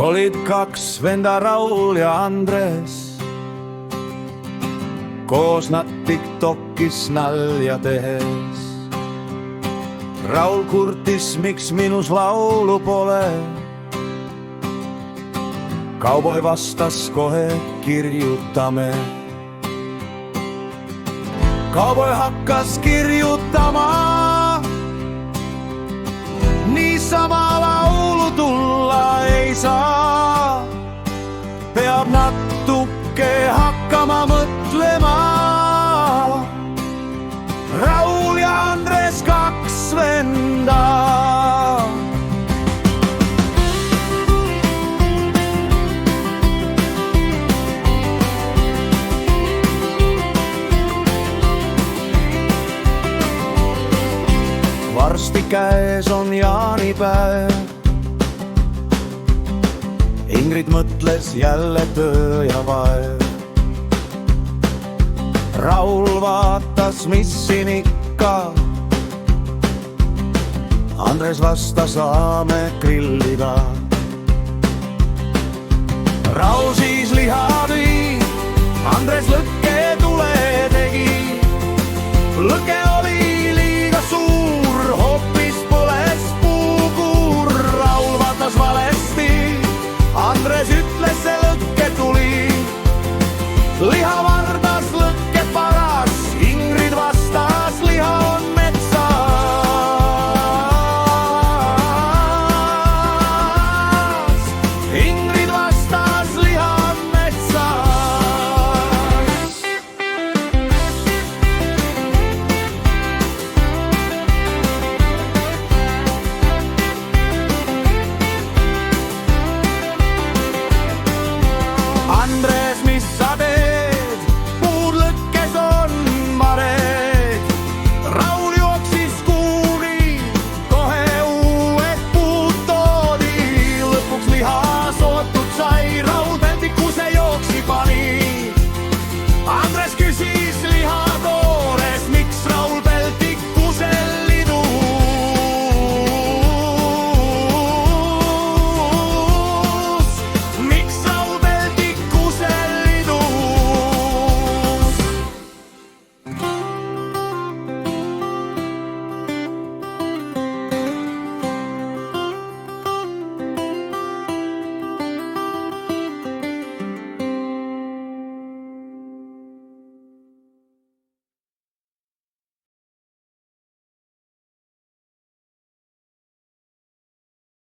olid kaks venda, Raul ja Andres. Koos nad TikTokis nalja tehes. Raul kurtis, miks minus laulu pole. Kauboi vastas kohe, kirjutame. Kauboi hakkas kirjutama. Niisama laulu tulla ei saa. Peab natuke hakkama mõtlema. Raul ja Andres, kaks venda. Varsti käes on jaanipäev. Ingrid mõtles jälle töö ja vaev. Raul vaatas, mis siin ikka. Andres vastas, saame grillida. Raul siis liha tõi, Andres lõkke tule tegi. Lõke oli liiga suur, hoopis põles puukuur. Raul vaatas valesti, Andres ütles, see lõkke tuli. Liha vardas, lõkke paras, Ingrid vastas, liha on metsas. Ingrid vastas, liha on metsas. Andres